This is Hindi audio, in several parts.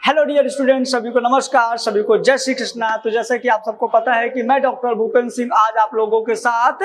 हेलो डियर स्टूडेंट, सभी को नमस्कार, सभी को जय श्री कृष्णा। तो जैसा कि आप सबको पता है कि मैं डॉक्टर भूपेंद्र सिंह आज आप लोगों के साथ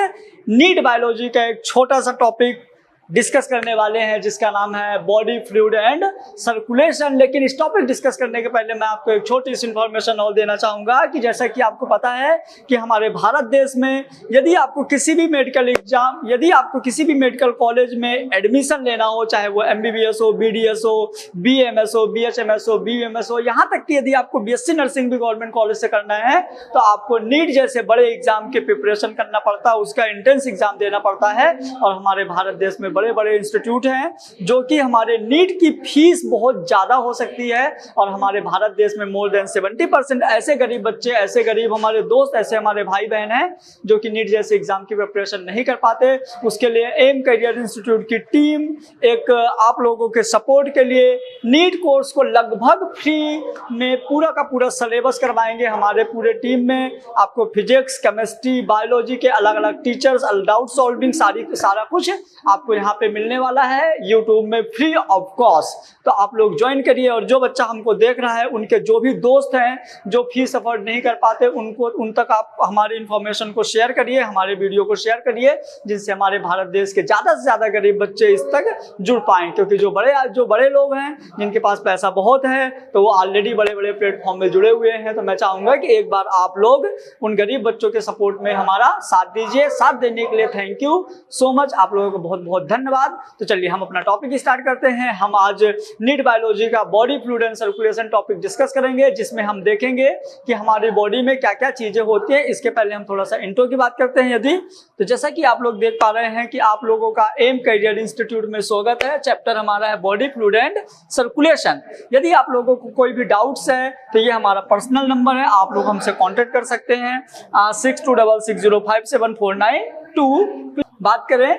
नीट बायोलॉजी का एक छोटा सा टॉपिक डिस्कस करने वाले हैं जिसका नाम है बॉडी फ्लूइड एंड सर्कुलेशन। लेकिन इस टॉपिक डिस्कस करने के पहले मैं आपको एक छोटी सी इन्फॉर्मेशन और देना चाहूँगा कि जैसा कि आपको पता है कि हमारे भारत देश में यदि आपको किसी भी मेडिकल एग्जाम, यदि आपको किसी भी मेडिकल कॉलेज में एडमिशन लेना हो, चाहे वो MBBS हो, BDS हो, BMS हो, BHMS हो, BUMS हो, यहाँ तक कि यदि आपको BSc नर्सिंग भी गवर्नमेंट कॉलेज से करना है तो आपको नीट जैसे बड़े एग्जाम की प्रिपरेशन करना पड़ता है, उसका इंटेंस एग्जाम देना पड़ता है। और हमारे भारत देश में बड़े बड़े इंस्टीट्यूट हैं जो कि हमारे नीट की फीस बहुत ज़्यादा हो सकती है। और हमारे भारत देश में मोर देन 70% ऐसे गरीब बच्चे, ऐसे गरीब हमारे दोस्त, ऐसे हमारे भाई बहन हैं जो कि नीट जैसे एग्जाम की प्रिपरेशन नहीं कर पाते। उसके लिए एम करियर इंस्टीट्यूट की टीम एक आप लोगों के सपोर्ट के लिए नीट कोर्स को लगभग फ्री में पूरा का पूरा सिलेबस करवाएंगे। हमारे पूरे टीम में आपको फिजिक्स, केमिस्ट्री, बायोलॉजी के अलग अलग टीचर्स, डाउट सॉल्विंग, सारा कुछ आपको यहाँ पे मिलने वाला है यूट्यूब में फ्री ऑफ कॉस्ट। तो आप लोग ज्वाइन करिए। और जो बच्चा हमको देख रहा है, उनके जो भी दोस्त हैं जो फीस अफोर्ड नहीं कर पाते, उन तक आप हमारी इन्फॉर्मेशन को शेयर करिए, हमारे वीडियो को शेयर करिए, जिनसे हमारे भारत देश के ज़्यादा से ज़्यादा गरीब बच्चे इस तक जुड़ पाएँ। क्योंकि जो बड़े लोग हैं जिनके पास पैसा बहुत है तो वो ऑलरेडी बड़े बड़े प्लेटफॉर्म में जुड़े हुए हैं। तो मैं चाहूँगा कि एक बार आप लोग उन गरीब बच्चों के सपोर्ट में हमारा साथ दीजिए। साथ देने के लिए थैंक यू सो मच, आप लोगों को बहुत बहुत धन्यवाद। तो चलिए हम अपना टॉपिक स्टार्ट करते हैं। हम आज नीट बायोलॉजी का body fluid and circulation topic discuss करेंगे, जिसमें हम देखेंगे कि हमारी बॉडी में क्या क्या चीजें होती हैं। इसके पहले हम थोड़ा सा इंट्रो की बात करते हैं। यदि तो जैसा कि आप लोग देख पा रहे हैं कि आप लोगों का एम करियर इंस्टीट्यूट में स्वागत है। चैप्टर हमारा है बॉडी फ्लूइड एंड सर्कुलेशन। यदि आप लोगों को कोई भी डाउट्स है तो ये हमारा पर्सनल नंबर है, आप लोग हमसे कॉन्टेक्ट कर सकते हैं 6266057492। बात करें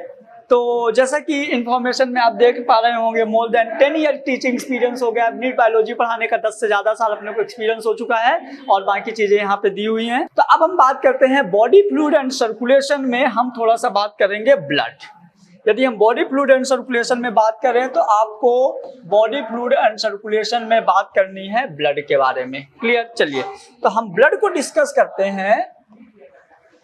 तो जैसा कि इंफॉर्मेशन में आप देख पा रहे होंगे, more than 10 year teaching experience हो गया। नीट बायोलॉजी पढ़ाने का 10 से ज्यादा साल अपने को एक्सपीरियंस हो चुका है और बाकी चीजें यहाँ पे दी हुई हैं। तो अब हम बात करते हैं बॉडी फ्लूइड एंड सर्कुलेशन में। हम थोड़ा सा बात करेंगे ब्लड। यदि हम बॉडी फ्लूइड एंड सर्कुलेशन में बात करें तो आपको बॉडी फ्लूइड एंड सर्कुलेशन में बात करनी है ब्लड के बारे में। क्लियर? चलिए तो हम ब्लड को डिस्कस करते हैं।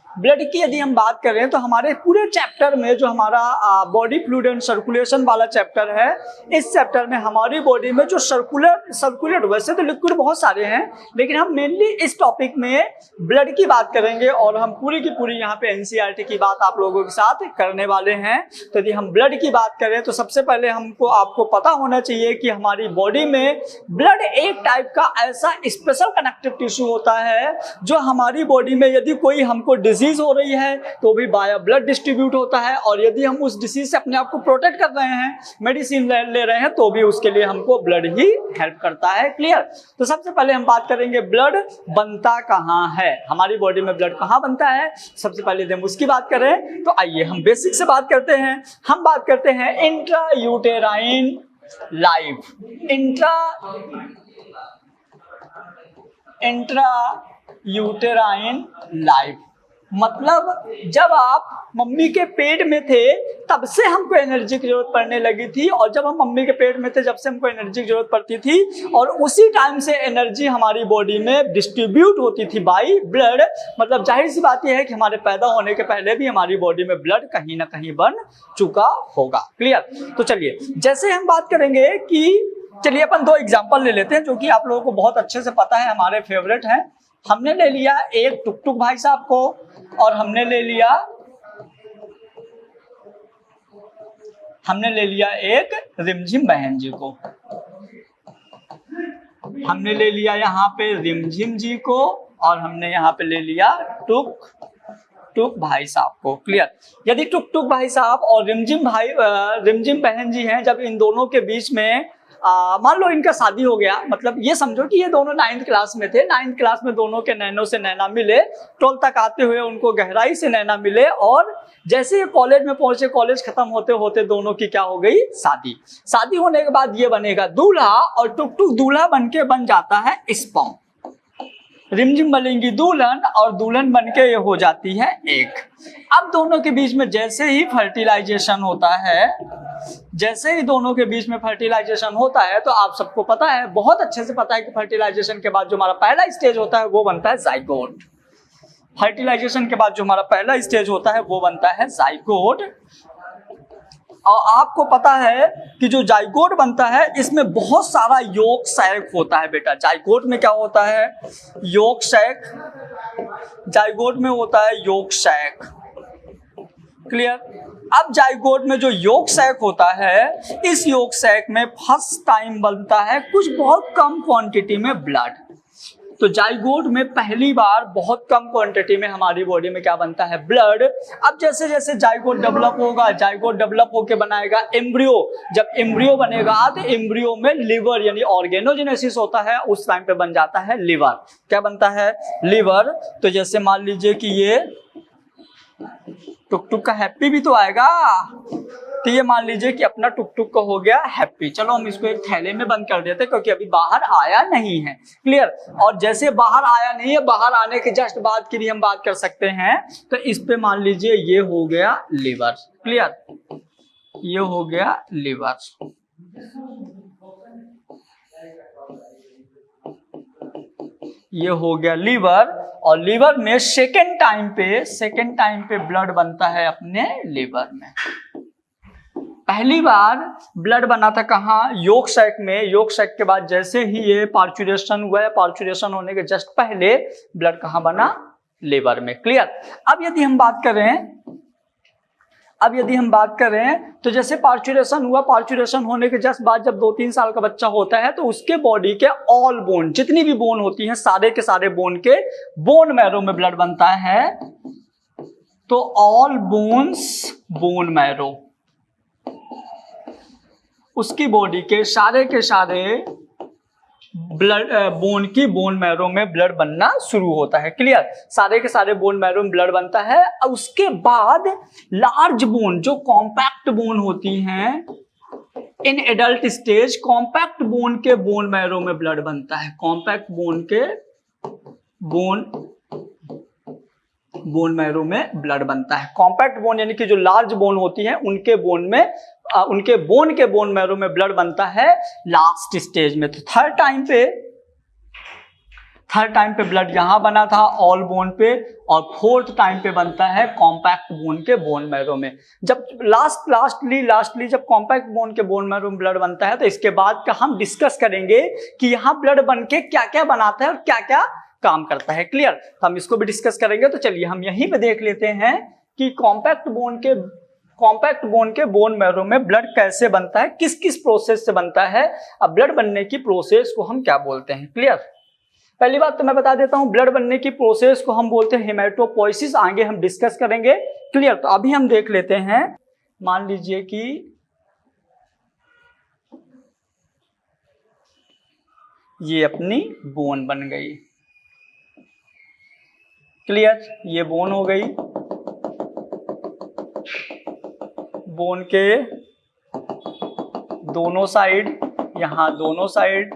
ब्लड की यदि हम बात करें तो हमारे पूरे चैप्टर में जो हमारा बॉडी फ्लूइड एंड सर्कुलेशन वाला चैप्टर है, इस चैप्टर में हमारी बॉडी में जो सर्कुलेट वैसे तो लिक्विड बहुत सारे हैं, लेकिन हम मेनली इस टॉपिक में ब्लड की बात करेंगे और हम पूरी की पूरी यहाँ पे NCERT की बात आप लोगों के साथ करने वाले हैं। तो यदि हम ब्लड की बात करें तो सबसे पहले आपको पता होना चाहिए कि हमारी बॉडी में ब्लड एक टाइप का ऐसा स्पेशल कनेक्टिव टिश्यू होता है जो हमारी बॉडी में यदि कोई हमको डिजीज हो रही है तो भी बाय ब्लड डिस्ट्रीब्यूट होता है। और यदि हम उस डिसीज से अपने आप को प्रोटेक्ट कर रहे हैं, मेडिसिन ले रहे हैं, तो भी उसके लिए हमको ब्लड ही हेल्प करता है। क्लियर? तो सबसे पहले हम बात करेंगे ब्लड बनता कहाँ है, हमारी बॉडी में ब्लड कहाँ बनता है। सबसे पहले यदि हम उसकी बात करें तो आइए हम बेसिक से बात करते हैं। हम बात करते हैं intra uterine life. Intra uterine life मतलब जब आप मम्मी के पेट में थे तब से हमको एनर्जी की जरूरत पड़ने लगी थी, और जब हम मम्मी के पेट में थे जब से हमको एनर्जी की जरूरत पड़ती थी, और उसी टाइम से एनर्जी हमारी बॉडी में डिस्ट्रीब्यूट होती थी बाय ब्लड। मतलब जाहिर सी बात यह है कि हमारे पैदा होने के पहले भी हमारी बॉडी में ब्लड कहीं ना कहीं बन चुका होगा। क्लियर? तो चलिए जैसे हम बात करेंगे कि चलिए अपन 2 एग्जाम्पल ले लेते हैं जो कि आप लोगों को बहुत अच्छे से पता है, हमारे फेवरेट हैं। हमने ले लिया एक टुकटुक भाई साहब को और हमने ले लिया एक रिमझिम बहन जी को। हमने ले लिया यहाँ पे रिमझिम जी को और हमने यहाँ पे ले लिया टुक भाई साहब को। क्लियर? यदि टुक भाई साहब और रिमझिम बहन जी हैं, जब इन दोनों के बीच में मान लो इनका शादी हो गया, मतलब ये समझो कि ये दोनों 9th क्लास में थे। 9th क्लास में दोनों के नैनों से नैना मिले, 12 तक आते हुए उनको गहराई से नैना मिले, और जैसे ये कॉलेज में पहुंचे, कॉलेज खत्म होते होते दोनों की क्या हो गई? शादी होने के बाद ये बनेगा दूल्हा और टुक दूल्हा बनके बन जाता है स्पर्म। रिमझिम बनेंगी दुल्हन और दुल्हन बनके ये हो जाती है एक। अब दोनों के बीच में जैसे ही फर्टिलाइजेशन होता है जैसे ही दोनों के बीच में फर्टिलाइजेशन होता है तो आप सबको पता है, बहुत अच्छे से पता है कि फर्टिलाइजेशन के बाद जो हमारा पहला स्टेज होता है वो बनता है जाइगोट। फर्टिलाइजेशन के बाद जो हमारा पहला स्टेज होता है वो बनता है जाइगोट। और आपको पता है कि जो जाइगोट बनता है इसमें बहुत सारा यॉर्क सैक होता है बेटा। जाइगोट में क्या होता है? York sac. जाइगोट में होता है यॉर्क सैक। क्लियर? अब जाइगोट में जो यॉर्क सैक होता है, इस यॉर्क सैक में फर्स्ट टाइम बनता है कुछ बहुत कम क्वांटिटी में ब्लड। तो जाइगोट में पहली बार बहुत कम क्वांटिटी में हमारी बॉडी में क्या बनता है? ब्लड। अब जैसे जैसे जाइगोट डेवलप होगा, जाइगोट डेवलप होकर बनाएगा एम्ब्रियो। जब एम्ब्रियो बनेगा तो एम्ब्रियो में लिवर यानी ऑर्गेनोजेनेसिस होता है, उस टाइम पे बन जाता है लिवर। क्या बनता है? लिवर। तो जैसे मान लीजिए कि ये टुक टुक का हैप्पी भी तो आएगा, तो ये मान लीजिए कि अपना टुक टुक का हो गया हैप्पी। चलो हम इसको एक थैले में बंद कर देते हैं क्योंकि अभी बाहर आया नहीं है। क्लियर? और जैसे बाहर आया नहीं है, बाहर आने के जस्ट बाद की भी हम बात कर सकते हैं। तो इस पे मान लीजिए ये हो गया लिवर। क्लियर? ये हो गया लिवर। ये हो गया लीवर। और लीवर में सेकेंड टाइम पे ब्लड बनता है अपने लीवर में। पहली बार ब्लड बना था कहाँ? यॉर्क सैक में। यॉर्क सैक के बाद जैसे ही ये पार्चुरेशन हुआ है, पार्चुरेशन होने के जस्ट पहले ब्लड कहाँ बना? लीवर में। क्लियर? अब यदि हम बात करें तो जैसे पार्चुरेशन हुआ, पार्चुरेशन होने के जस्ट बाद जब 2-3 साल का बच्चा होता है तो उसके बॉडी के ऑल बोन, जितनी भी बोन होती हैं, सारे के सारे बोन के बोन मैरो में ब्लड बनता है। तो ऑल बोन्स बोन मैरो, उसकी बॉडी के सारे ब्लड बोन की बोन मैरो में ब्लड बनना शुरू होता है। क्लियर? सारे के सारे बोन मैरो में ब्लड बनता है। और उसके बाद लार्ज बोन, जो कॉम्पैक्ट बोन होती हैं in adult stage, compact bone के बोन मैरो में ब्लड बनता है। कॉम्पैक्ट बोन के बोन मैरो में ब्लड बनता है। कॉम्पैक्ट बोन यानी कि जो लार्ज बोन होती है उनके बोन के बोन मैरो में ब्लड बनता है लास्ट स्टेज में। तो थर्ड टाइम पे ब्लड यहां बना था ऑल बोन पे, और फोर्थ टाइम पे बनता है कॉम्पैक्ट बोन के बोन मैरो में। जब लास्टली जब कॉम्पैक्ट बोन के बोन मैरो में ब्लड बनता है तो इसके बाद का हम डिस्कस करेंगे कि यहाँ ब्लड बन के क्या क्या बनाता है और क्या क्या काम करता है। क्लियर? तो हम इसको भी डिस्कस करेंगे। तो चलिए हम यहीं पे देख लेते हैं कि कॉम्पैक्ट बोन के बोन मैरो में ब्लड कैसे बनता है, किस किस प्रोसेस से बनता है। अब ब्लड बनने की प्रोसेस को हम क्या बोलते हैं? क्लियर? पहली बात तो मैं बता देता हूं, ब्लड बनने की प्रोसेस को हम बोलते हैं हेमेटोपोइसिस। आगे हम डिस्कस करेंगे। क्लियर? तो अभी हम देख लेते हैं। मान लीजिए कि ये अपनी बोन बन गई। क्लियर? ये बोन हो गई। बोन के दोनों साइड, यहां दोनों साइड,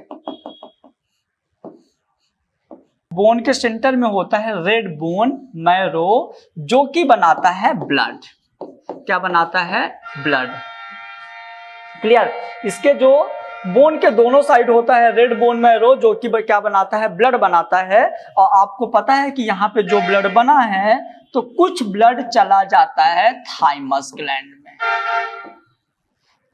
बोन के सेंटर में होता है रेड बोन मैरो, जो कि बनाता है ब्लड। क्या बनाता है? ब्लड। क्लियर? इसके जो बोन के दोनों साइड होता है रेड बोन मैरो, जो कि क्या बनाता है? ब्लड बनाता है। और आपको पता है कि यहाँ पे जो ब्लड बना है तो कुछ ब्लड चला जाता है थाइमस ग्लैंड में,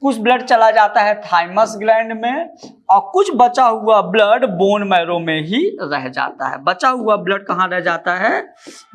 कुछ ब्लड चला जाता है थाइमस ग्लैंड में, और कुछ बचा हुआ ब्लड बोन मैरो में ही रह जाता है। बचा हुआ ब्लड कहाँ रह जाता है?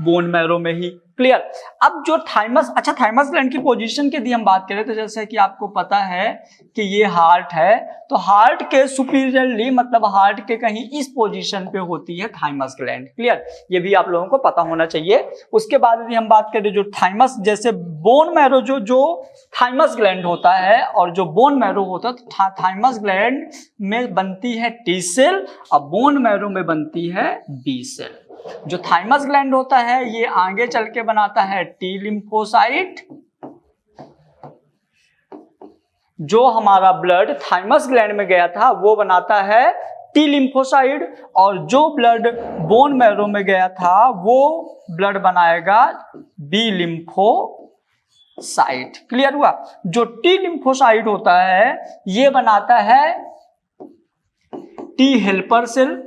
बोन मैरो में ही। क्लियर? अब जो थाइमस ग्लैंड की पोजीशन की यदि हम बात करें तो जैसे कि आपको पता है कि ये हार्ट है, तो हार्ट के सुपीरियरली, मतलब हार्ट के कहीं इस पोजीशन पे होती है थाइमस ग्लैंड। क्लियर? ये भी आप लोगों को पता होना चाहिए। उसके बाद यदि हम बात करें जो थाइमस, जैसे बोन मैरो जो थाइमस ग्लैंड होता है और जो बोन मैरो होता है, तो थाइमस ग्लैंड में बनती है टी सेल और बोन मैरो में बनती है बी सेल। जो थाइमस ग्लैंड होता है ये आगे चल के बनाता है टी लिम्फोसाइट। जो हमारा ब्लड थाइमस ग्लैंड में गया था वो बनाता है टी लिम्फोसाइट, और जो ब्लड बोन मैरो में गया था वो ब्लड बनाएगा बी लिम्फोसाइट। साइट। क्लियर हुआ? जो टी लिम्फोसाइट होता है ये बनाता है टी हेल्पर सेल,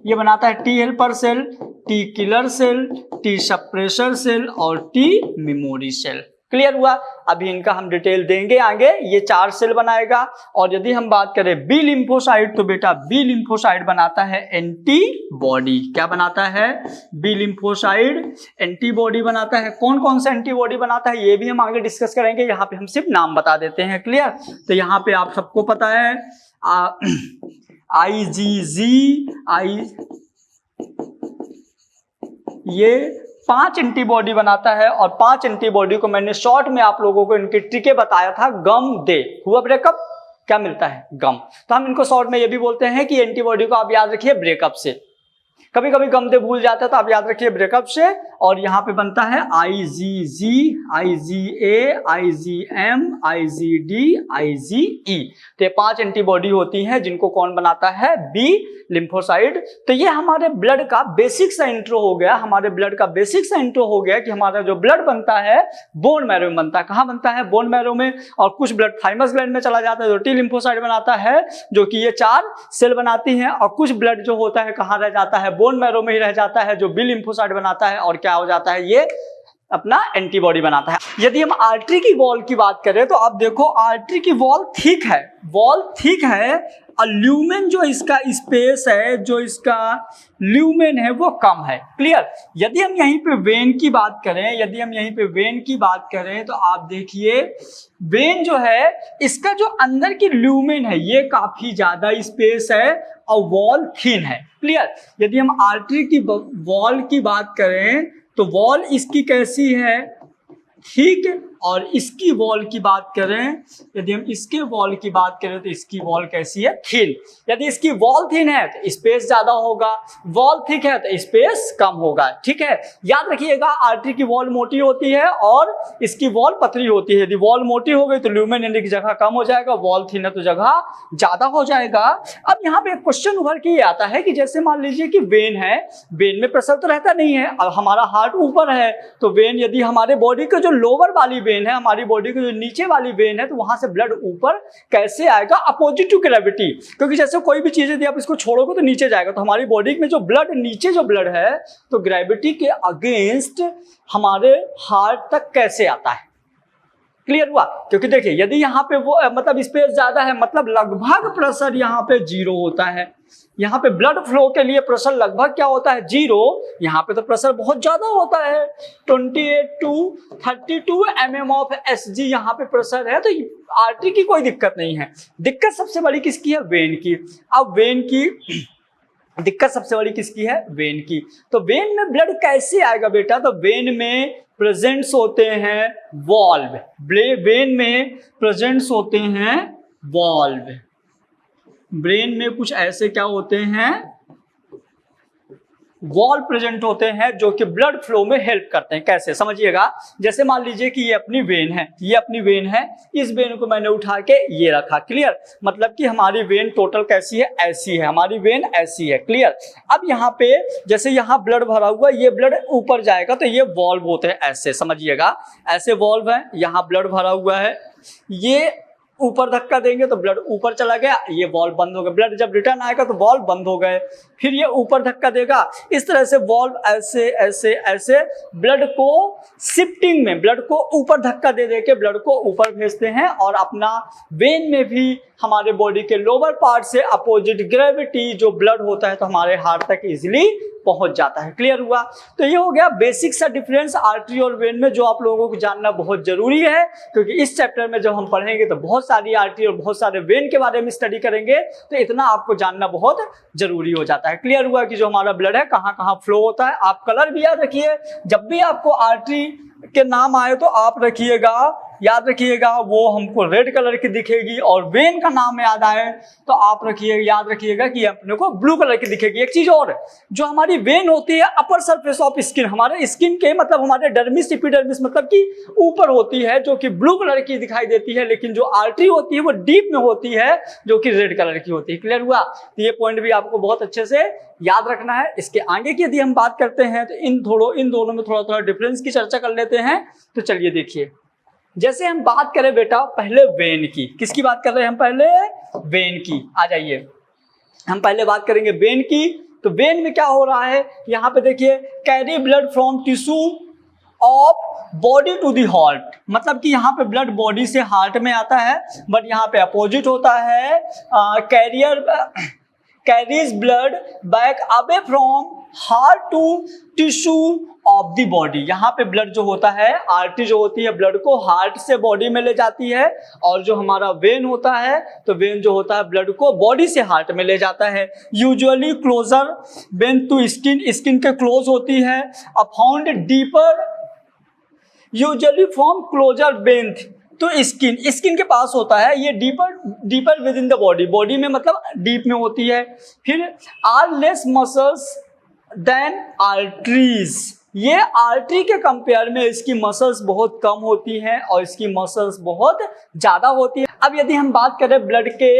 ये बनाता है T helper cell, T killer cell, T suppressor cell और टी मेमोरी सेल। क्लियर हुआ? अभी इनका हम डिटेल देंगे आगे। ये 4 सेल बनाएगा। और यदि हम बात करें बी लिम्फोसाइट तो बेटा बी लिम्फोसाइट बनाता है एंटीबॉडी। क्या बनाता है? बी लिम्फोसाइट एंटीबॉडी बनाता है। कौन कौन सा एंटीबॉडी बनाता है ये भी हम आगे डिस्कस करेंगे, यहाँ पे हम सिर्फ नाम बता देते हैं। क्लियर? तो यहाँ पे आप सबको पता है ये 5 एंटीबॉडी बनाता है। और 5 एंटीबॉडी को मैंने शॉर्ट में आप लोगों को इनके ट्रिके बताया था। गम दे हुआ ब्रेकअप, क्या मिलता है? गम। तो हम इनको शॉर्ट में ये भी बोलते हैं कि एंटीबॉडी को आप याद रखिए ब्रेकअप से। कभी कभी गम दे भूल जाते हैं तो आप याद रखिए ब्रेकअप से। और यहाँ पे बनता है IgG, IgA, IgM, IgD, IgE। तो ये 5 एंटीबॉडी होती हैं जिनको कौन बनाता है? B lymphocyte. तो ये हमारे ब्लड का बेसिक सा इंट्रो हो गया। हमारे ब्लड का बेसिक सा इंट्रो हो गया कि हमारा जो ब्लड बनता है बोन मैरो में बनता है। कहाँ बनता है? बोन मैरो में। और कुछ ब्लड थाइमस ग्लैंड में चला जाता है जो टी लिम्फोसाइट बनाता है, जो कि ये 4 सेल बनाती हैं। और कुछ ब्लड जो होता है कहाँ रह जाता है? बोन मैरो में ही रह जाता है, जो बी लिम्फोसाइट बनाता है। और क्या हो जाता है? ये अपना एंटीबॉडी बनाता है। यदि हम आर्टरी की वॉल की बात करें तो अब देखो आर्टरी की वॉल थिक है, वॉल थिक है और ल्यूमेन जो इसका स्पेस है, जो इसका ल्यूमेन है वो कम है। क्लियर? यदि हम यहीं पे वेन की बात करें, यदि हम यहीं पे वेन की बात करें तो आप देखिए वेन जो है इसका जो अंदर की ल्यूमेन है ये काफी ज्यादा स्पेस है और वॉल थिन है। क्लियर? यदि हम आर्टरी की वॉल की बात करें तो वॉल इसकी कैसी है? ठीक। और इसकी वॉल की बात करें, यदि हम इसके वॉल की बात करें तो इसकी वॉल कैसी है? थिन। यदि इसकी वॉल थिन है तो स्पेस ज्यादा होगा, वॉल थिक है तो स्पेस कम होगा। ठीक है? याद रखिएगा आर्टरी की वॉल मोटी होती है और इसकी वॉल पतली होती है। यदि वॉल मोटी हो गई तो ल्यूमेन यानी की जगह कम हो जाएगा, वॉल थिन है तो जगह ज्यादा हो जाएगा। अब यहाँ पे एक क्वेश्चन उभर के आता है कि जैसे मान लीजिए कि वेन है, वेन में प्रेशर तो रहता नहीं है, अब हमारा हार्ट ऊपर है तो वेन यदि हमारे बॉडी का जो लोअर वाली वेन है, हमारी बॉडी की जो नीचे वाली वेन है, तो वहां से ब्लड ऊपर कैसे आएगा? Opposite to gravity. क्योंकि जैसे कोई भी चीज यदि आप इसको छोड़ोगे तो नीचे जाएगा, तो हमारी बॉडी में जो ब्लड नीचे जो ब्लड है तो ग्रेविटी के अगेंस्ट हमारे हार्ट तक कैसे आता है? क्लियर हुआ? क्योंकि देखिए यदि यहाँ पे वो मतलब स्पेस ज्यादा है, मतलब लगभग प्रेशर यहाँ पे 0 होता है। यहाँ पे ब्लड फ्लो के लिए प्रेशर लगभग क्या होता है? 0। यहाँ पे तो प्रेशर बहुत ज्यादा होता है, 28 to 32 mm of Sg यहाँ पे प्रेशर है। तो आर्टरी की कोई दिक्कत नहीं है। दिक्कत सबसे बड़ी किसकी है? वेन की। अब वेन की दिक्कत सबसे बड़ी किसकी है? वेन की। तो वेन में ब्लड कैसे आएगा बेटा? तो वेन में प्रेजेंट्स होते हैं वॉल्व, वेन में प्रेजेंट्स होते हैं वॉल्व। ब्रेन में कुछ ऐसे क्या होते हैं? वॉल्व प्रेजेंट होते हैं जो कि ब्लड फ्लो में हेल्प करते हैं। कैसे? समझिएगा। जैसे मान लीजिए कि ये अपनी वेन है, ये अपनी वेन है, इस वेन को मैंने उठा के ये रखा। क्लियर? मतलब कि हमारी वेन टोटल कैसी है? ऐसी है, हमारी वेन ऐसी है। क्लियर? अब यहाँ पे जैसे यहाँ ब्लड भरा हुआ, ये ब्लड ऊपर जाएगा तो ये वॉल्व होते हैं ऐसे। समझिएगा, ऐसे वॉल्व है, यहाँ ब्लड भरा हुआ है, ये ऊपर धक्का देंगे तो ब्लड ऊपर चला गया, ये वॉल्व बंद हो गया। ब्लड जब रिटर्न आएगा तो वॉल्व बंद हो गए, फिर ये ऊपर धक्का देगा। इस तरह से वॉल्व ऐसे ऐसे ऐसे ब्लड को शिफ्टिंग में, ब्लड को ऊपर धक्का दे दे के ब्लड को ऊपर भेजते हैं। और अपना वेन में भी हमारे बॉडी के लोअर पार्ट से अपोजिट ग्रेविटी जो ब्लड होता है तो हमारे हार्ट तक इजिली पहुंच जाता है। क्लियर हुआ? तो ये हो गया बेसिक सा डिफरेंस आर्टरी और वेन में, जो आप लोगों को जानना बहुत जरूरी है। क्योंकि इस चैप्टर में जब हम पढ़ेंगे तो बहुत सारी आर्टरी और बहुत सारे वेन के बारे में स्टडी करेंगे, तो इतना आपको जानना बहुत जरूरी हो जाता है। क्लियर हुआ कि जो हमारा ब्लड है कहाँ कहाँ फ्लो होता है। आप कलर भी याद रखिए, जब भी आपको आर्टरी के नाम आए तो आप रखिएगा याद रखिएगा वो हमको रेड कलर की दिखेगी, और वेन का नाम याद आए तो आप याद रखिएगा कि अपने को ब्लू कलर की दिखेगी। एक चीज और, जो हमारी वेन होती है अपर सरफेस ऑफ स्किन, हमारे स्किन के मतलब हमारे डर्मिस एपिडर्मिस मतलब कि ऊपर होती है, जो कि ब्लू कलर की दिखाई देती है, लेकिन जो आर्टरी होती है वो डीप में होती है, जो कि रेड कलर की होती है। क्लियर हुआ? तो ये पॉइंट भी आपको बहुत अच्छे से याद रखना है। इसके आगे की यदि हम बात करते हैं तो इन दोनों में थोड़ा थोड़ा डिफरेंस की चर्चा कर लेते हैं। तो चलिए देखिए, जैसे हम बात करें बेटा पहले वेन की, किसकी बात कर रहे हैं हम? पहले वेन की। आ जाइए, हम पहले बात करेंगे वेन की। तो वेन में क्या हो रहा है, यहाँ पे देखिए, carry blood from tissue of body to the heart, मतलब कि यहाँ पे ब्लड बॉडी से हार्ट में आता है, बट यहाँ पे अपोजिट होता है, carries blood back away from heart to tissue of the body. यहाँ पे ब्लड जो होता है, आर्टरी जो होती है ब्लड को हार्ट से बॉडी में ले जाती है, और जो हमारा वेन होता है, तो वेन जो होता है ब्लड को बॉडी से हार्ट में ले जाता है। Usually closer vein to skin, skin के क्लोज होती है, found deeper usually from closer vein तो स्किन के पास होता है, ये deeper within the body में मतलब डीप में होती है। फिर are less muscles than arteries, ये आर्टरी के कंपेयर में इसकी मसल्स बहुत कम होती हैं और इसकी मसल्स बहुत ज्यादा होती है। अब यदि हम बात करें ब्लड के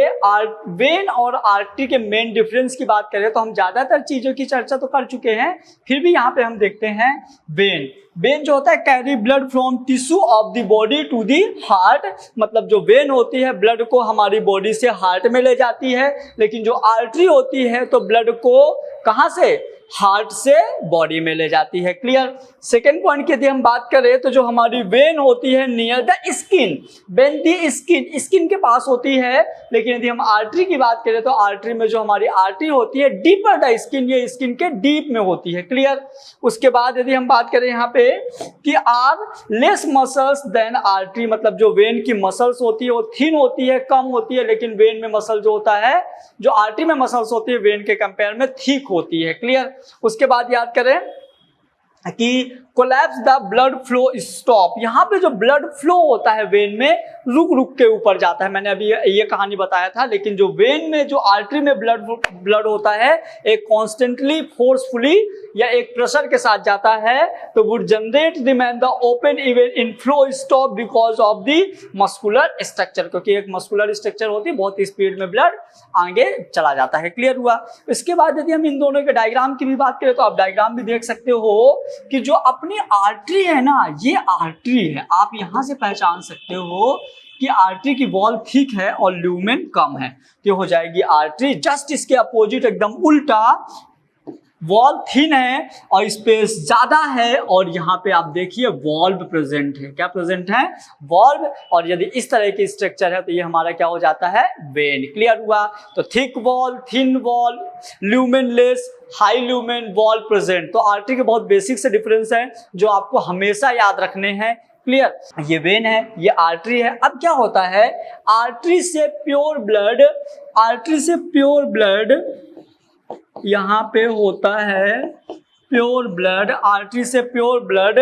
वेन और आर्टरी के मेन डिफरेंस की बात करें तो हम ज्यादातर चीजों की चर्चा तो कर चुके हैं, फिर भी यहाँ पे हम देखते हैं वेन जो होता है carry blood from tissue of the body to the heart, मतलब जो वेन होती है ब्लड को हमारी बॉडी से हार्ट में ले जाती है, लेकिन जो आर्टरी होती है तो ब्लड को कहाँ से, हार्ट से बॉडी में ले जाती है। क्लियर? सेकेंड पॉइंट की यदि हम बात करें तो जो हमारी वेन होती है near the skin, when the skin के पास होती है, लेकिन यदि हम आर्टरी की बात करें तो आर्टरी में जो हमारी आर्टरी होती है डीपर द स्किन, ये स्किन के डीप में होती है। क्लियर? उसके बाद यदि हम बात करें यहाँ पे कि are less muscles than artery, मतलब जो वेन की मसल्स होती है वो थिन होती है, कम होती है, लेकिन वेन में मसल जो होता है, जो आर्टरी में मसल्स होती है वेन के कंपेयर में थिक होती है। क्लियर? उसके बाद याद करें कि collapse the blood flow stop, यहाँ पे जो ब्लड फ्लो होता है वेन में रुक के ऊपर जाता है, मैंने अभी ये कहानी बताया था, लेकिन जो वेन में जो आर्टरी में ब्लड होता है एक कॉन्स्टेंटली फोर्सफुली या एक प्रेशर के साथ जाता है, तो would generate remain the open even in flow stop because of the muscular structure, क्योंकि एक मस्कुलर स्ट्रक्चर होती है, बहुत स्पीड में ब्लड आगे चला जाता है। क्लियर हुआ? इसके बाद यदि हम इन दोनों के डायग्राम की भी बात करें तो आप डायग्राम भी देख सकते हो कि जो अपनी आर्टरी है ना, ये आर्टरी है, आप यहां से पहचान सकते हो कि आर्टरी की वॉल थिक है और ल्यूमेन कम है, तो हो जाएगी आर्टरी। जस्ट इसके अपोजिट एकदम उल्टा, वॉल थिन है और स्पेस ज्यादा है, और यहाँ पे आप देखिए वॉल्व प्रेजेंट है। क्या प्रेजेंट है? वॉल्व। और यदि इस तरह की स्ट्रक्चर है तो ये हमारा क्या हो जाता है? वेन। क्लियर हुआ? तो thick wall, thin wall, lumen less, high lumen, wall present. तो आर्टरी के बहुत बेसिक से डिफरेंस है जो आपको हमेशा याद रखने हैं। क्लियर? ये वेन है, ये आर्टरी है। अब क्या होता है, आर्टरी से प्योर ब्लड यहाँ पे होता है प्योर ब्लड, आर्टरी से प्योर ब्लड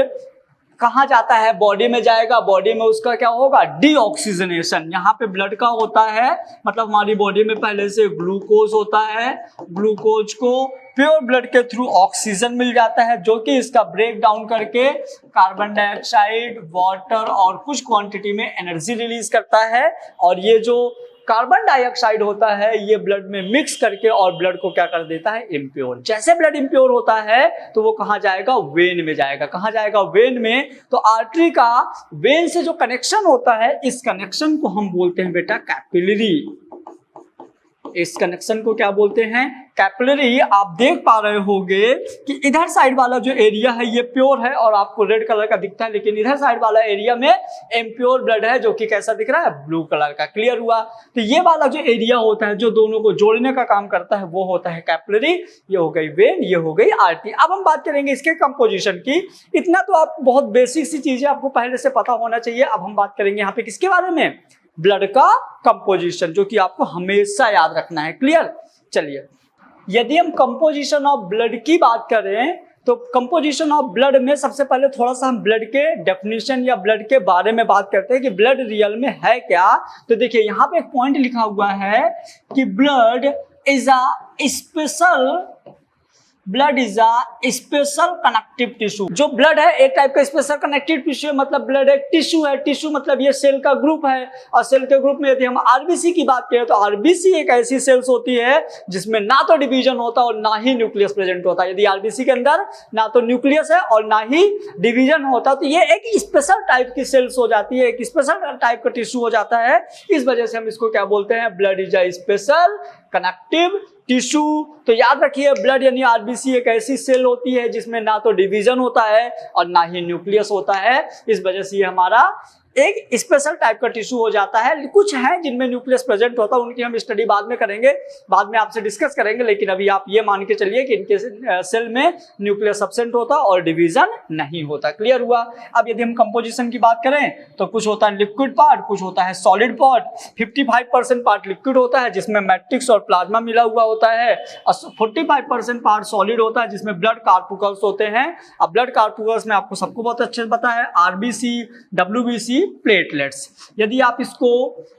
कहाँ जाता है? बॉडी में जाएगा, बॉडी में उसका क्या होगा? डीऑक्सीजनेशन। यहाँ पे ब्लड का होता है, मतलब हमारी बॉडी में पहले से ग्लूकोज होता है, ग्लूकोज को प्योर ब्लड के थ्रू ऑक्सीजन मिल जाता है, जो कि इसका ब्रेक डाउन करके कार्बन डाइऑक्साइड, वाटर और कुछ क्वांटिटी में एनर्जी रिलीज करता है, और ये जो कार्बन डाइऑक्साइड होता है ये ब्लड में मिक्स करके और ब्लड को क्या कर देता है? इम्प्योर। जैसे ब्लड इम्प्योर होता है तो वो कहाँ जाएगा? वेन में जाएगा। कहाँ जाएगा? वेन में। तो आर्टरी का वेन से जो कनेक्शन होता है, इस कनेक्शन को हम बोलते हैं बेटा कैपिलरी। इस कनेक्शन को क्या बोलते हैं? कैपिलरी। आप देख पा रहे होंगे कि इधर साइड वाला जो एरिया है ये प्योर है और आपको रेड कलर का दिखता है, लेकिन इधर साइड वाला एरिया में इम्प्योर ब्लड है, जो कि कैसा दिख रहा है? ब्लू कलर का। क्लियर हुआ? तो ये वाला जो एरिया होता है जो दोनों को जोड़ने का काम करता है वो होता है कैपिलरी। ये हो गई वेन, ये हो गई आर्टरी। अब हम बात करेंगे इसके कंपोजिशन की। इतना तो आप बहुत बेसिक सी चीजें आपको पहले से पता होना चाहिए। अब हम बात करेंगे यहाँ पे किसके बारे में? ब्लड का कंपोजिशन, जो कि आपको हमेशा याद रखना है। क्लियर? चलिए, यदि हम कंपोजिशन ऑफ ब्लड की बात करें तो कंपोजिशन ऑफ ब्लड में सबसे पहले थोड़ा सा हम ब्लड के डेफिनेशन या ब्लड के बारे में बात करते हैं कि ब्लड रियल में है क्या। तो देखिए यहाँ पे एक पॉइंट लिखा हुआ है कि blood is a special connective tissue. जो ब्लड है एक टाइप का स्पेशल कनेक्टिव टिश्यू है, मतलब ब्लड एक टिश्यू है। टिश्यू मतलब ये सेल का ग्रुप है, और सेल के ग्रुप में यदि हम आरबीसी की बात करें तो आरबीसी एक ऐसी सेल्स होती है जिसमें ना तो डिवीजन होता है और ना ही न्यूक्लियस प्रेजेंट होता है। यदि आरबीसी के अंदर ना तो न्यूक्लियस है और ना ही डिवीजन होता तो ये एक स्पेशल टाइप की सेल्स हो जाती है, एक स्पेशल टाइप का टिश्यू हो जाता है। इस वजह से हम इसको क्या बोलते हैं, blood is a special connective tissue. तो याद रखिए ब्लड यानी आरबीसी एक ऐसी सेल होती है जिसमें ना तो डिवीजन होता है और ना ही न्यूक्लियस होता है। इस वजह से ये हमारा एक स्पेशल टाइप का टिश्यू हो जाता है। कुछ हैं जिनमें न्यूक्लियस प्रेजेंट होता है, उनकी हम स्टडी बाद में करेंगे, बाद में आपसे डिस्कस करेंगे। लेकिन अभी आप ये मान के चलिए कि इनके सेल में न्यूक्लियस एब्सेंट होता और डिवीजन नहीं होता। क्लियर हुआ। अब यदि हम कंपोजिशन की बात करें तो कुछ होता है लिक्विड पार्ट, कुछ होता है सॉलिड पार्ट। 55% पार्ट लिक्विड होता है जिसमें मैट्रिक्स और प्लाज्मा मिला हुआ होता है, और 45% पार्ट सॉलिड होता है जिसमें ब्लड कार्पुकल्स होते हैं। अब ब्लड कार्पुकल्स में आपको सबको बहुत अच्छे से पता है, आरबीसी, डब्ल्यूबीसी, प्लेटलेट्स। यदि आप इसको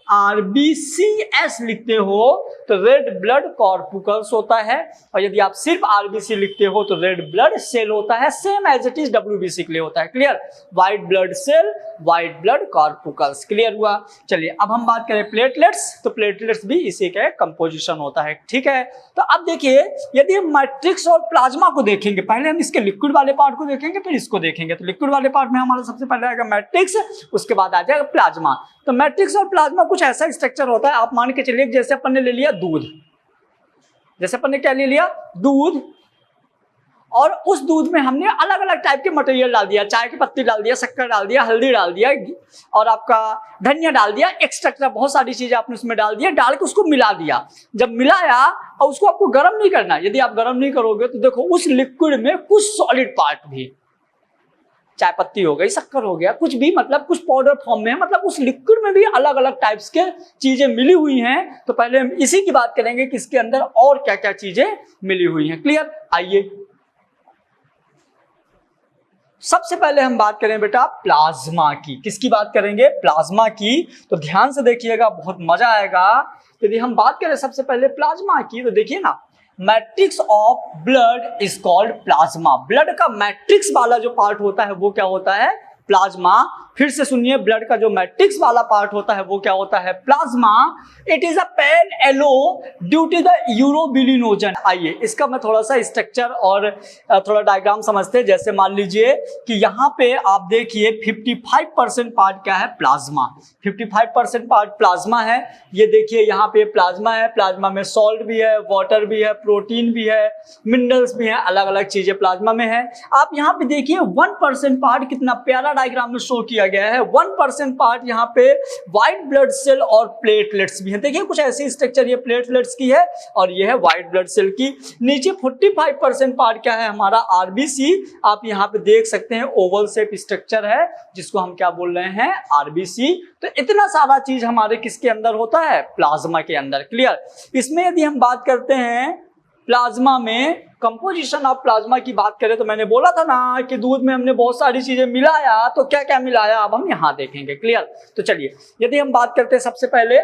आरबीसीएस लिखते हो तो रेड ब्लड कॉर्पुकल्स होता है, और यदि आप सिर्फ आरबीसी लिखते हो तो रेड ब्लड सेल होता है, same as it is WBC के लिए होता है। Clear. White blood cell, white blood corpuscles. Clear हुआ। चलिए अब हम बात करें प्लेटलेट्स, तो प्लेटलेट्स भी इसी का कंपोजिशन होता है। ठीक है। तो अब देखिए यदि हम मैट्रिक्स और प्लाज्मा को देखेंगे, पहले हम इसके लिक्विड वाले पार्ट को देखेंगे फिर इसको देखेंगे। तो लिक्विड वाले पार्ट में हमारा सबसे पहले आएगा मैट्रिक्स, उसके बाद आ जाएगा प्लाज्मा। तो मैट्रिक्स और प्लाज्मा कुछ ऐसा स्ट्रक्चर होता है, आप मान के चलिए जैसे अपन ने ले लिया दूध, जैसे अपन ने क्या ले लिया, दूध, और उस दूध में हमने अलग अलग टाइप के मटेरियल डाल दिया, चाय की पत्ती डाल दिया, शक्कर डाल दिया, हल्दी डाल दिया, और आपका धनिया डाल दिया, एक्स्ट्रा बहुत सारी चीजें आपने उसमें डाल दिया, डाल के उसको मिला दिया। जब मिलाया और उसको आपको गर्म नहीं करना, यदि आप गर्म नहीं करोगे तो देखो उस लिक्विड में कुछ सॉलिड पार्ट भी, चाय पत्ती हो गई, शक्कर हो गया, कुछ भी मतलब कुछ पाउडर फॉर्म में है, मतलब उस लिक्विड में भी अलग अलग टाइप्स के चीजें मिली हुई हैं। तो पहले हम इसी की बात करेंगे कि इसके अंदर और क्या क्या चीजें मिली हुई हैं। क्लियर। आइए सबसे पहले हम बात करें बेटा प्लाज्मा की। किसकी बात करेंगे, प्लाज्मा की। तो ध्यान से देखिएगा, बहुत मजा आएगा। यदि हम बात करें सबसे पहले प्लाज्मा की, तो देखिए ना, matrix of blood is called plasma. Blood का मैट्रिक्स वाला जो पार्ट होता है वो क्या होता है, प्लाज्मा। फिर से सुनिए, ब्लड का जो मैट्रिक्स वाला पार्ट होता है वो क्या होता है, plasma. It is a pale yellow due to the urobilinogen. आइए इसका मैं थोड़ा सा स्ट्रक्चर और थोड़ा डायग्राम समझते हैं। जैसे मान लीजिए कि यहाँ पे आप देखिए 55% पार्ट क्या है, प्लाज्मा। 55% पार्ट प्लाज्मा है। ये देखिए यहाँ पे प्लाज्मा है, प्लाज्मा में सॉल्ट भी है, वाटर भी है, प्रोटीन भी है, मिनरल्स भी है, अलग अलग चीजें प्लाज्मा में है। आप यहाँ पे देखिए 1% पार्ट, कितना प्यारा डायग्राम में शो किया गया है। 1% पार्ट यहाँ पे व्हाइट ब्लड सेल और प्लेटलेट्स भी है। देखिए कुछ ऐसी स्ट्रक्चर ये प्लेटलेट्स की है और ये है व्हाइट ब्लड सेल की। नीचे 45% पार्ट क्या है, हमारा आरबीसी। आप यहाँ पे देख सकते हैं ओवल शेप स्ट्रक्चर है जिसको हम क्या बोल रहे हैं, आरबीसी। तो इतना सारा चीज हमारे किसके अंदर होता है, प्लाज्मा के अंदर। क्लियर। इसमें यदि हम बात करते हैं प्लाज्मा में, कंपोजिशन ऑफ प्लाज्मा की बात करें तो मैंने बोला था ना कि दूध में हमने बहुत सारी चीजें मिलाया, तो क्या क्या मिलाया अब हम यहां देखेंगे। क्लियर। तो चलिए यदि हम बात करते हैं सबसे पहले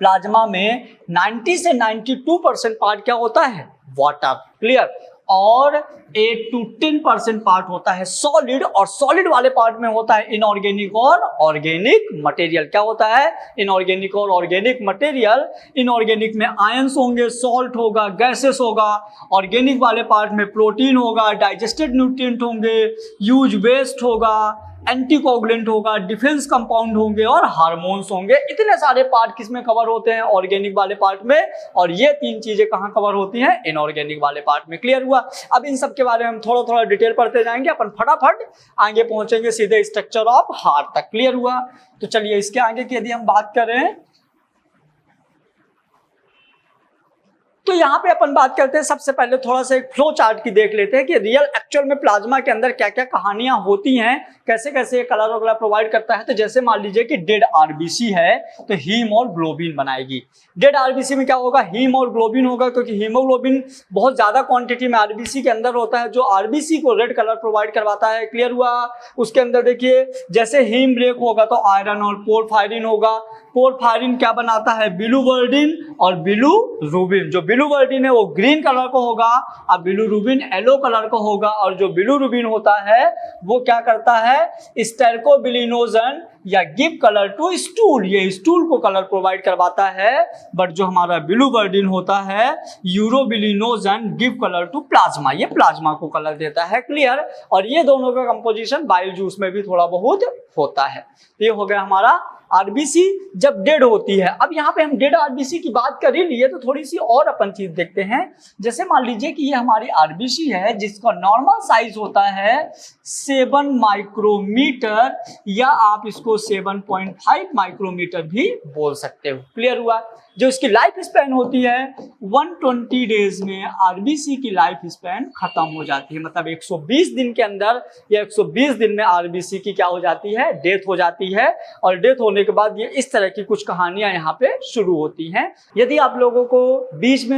प्लाज्मा में 90 से 92% पार्ट क्या होता है, वाटर। क्लियर। और 8 to 10% पार्ट होता है सॉलिड, और सॉलिड वाले पार्ट में होता है इनऑर्गेनिक और ऑर्गेनिक मटेरियल। क्या होता है, इनऑर्गेनिक और ऑर्गेनिक मटेरियल। इनऑर्गेनिक में आयंस होंगे, सॉल्ट होगा, गैसेस होगा। ऑर्गेनिक वाले पार्ट में प्रोटीन होगा, डाइजेस्टेड न्यूट्रिएंट होंगे, यूज वेस्ट होगा, एंटीकोगुलेंट होगा, डिफेंस कंपाउंड होंगे और हार्मोन्स होंगे। इतने सारे पार्ट किसमें कवर होते हैं, ऑर्गेनिक वाले पार्ट में। और ये तीन चीजें कहां कवर होती हैं, इनऑर्गेनिक वाले पार्ट में। क्लियर हुआ। अब इन सब के बारे में हम थोड़ा थोड़ा डिटेल पढ़ते जाएंगे, अपन फटाफट आगे पहुंचेंगे सीधे स्ट्रक्चर ऑफ हार्ट तक। क्लियर हुआ। तो चलिए इसके आगे की यदि हम बात करें तो यहाँ पे अपन बात करते हैं, सबसे पहले थोड़ा सा एक फ्लो चार्ट की देख लेते हैं कि रियल एक्चुअल में प्लाज्मा के अंदर क्या क्या कहानियां होती हैं, कैसे कैसे ये कलर वगैरह प्रोवाइड करता है। तो जैसे मान लीजिए कि डेड आरबीसी है तो हीम और ग्लोबिन बनाएगी। डेड आरबीसी में क्या होगा, हीम और ग्लोबिन होगा, क्योंकि हीमोग्लोबिन बहुत ज्यादा क्वांटिटी में आरबीसी के अंदर होता है जो आरबीसी को रेड कलर प्रोवाइड करवाता है। क्लियर हुआ। उसके अंदर देखिए जैसे हीम ब्रेक होगा तो आयरन और पोरफायरिन होगा। पोरफायरिन क्या बनाता है, बिलुवर्डिन और बिलुरुबिन। जो बिलुवर्डिन है वो ग्रीन कलर का होगा और बिलुरुबिन येलो कलर का होगा। और जो बिलुरुबिन होता है वो क्या करता है, स्टेरकोबिलिनोजन या गिव कलर टू स्टूल, ये स्टूल को कलर प्रोवाइड करवाता है। बट जो हमारा बिलुवर्डिन होता है, urobilinogen give colour to plasma, ये प्लाज्मा को कलर देता है। क्लियर। और ये दोनों का कंपोजिशन बाइल जूस में भी थोड़ा बहुत होता है। तो ये हो गया हमारा आरबीसी जब डेड होती है। अब यहाँ पे हम डेड आरबीसी की बात कर ही लिए तो थोड़ी सी और अपन चीज देखते हैं। जैसे मान लीजिए कि ये हमारी आरबीसी है जिसका नॉर्मल साइज होता है 7 माइक्रोमीटर या आप इसको 7.5 माइक्रोमीटर भी बोल सकते हो। क्लियर हुआ। जो इसकी लाइफ स्पैन होती है 120 डेज में आरबीसी की लाइफ स्पैन खत्म हो जाती है। मतलब 120 दिन के अंदर या 120 दिन में आरबीसी की क्या हो जाती है, डेथ हो जाती है। और डेथ होने के बाद ये इस तरह की कुछ कहानियां यहाँ पे शुरू होती हैं। यदि आप लोगों को बीच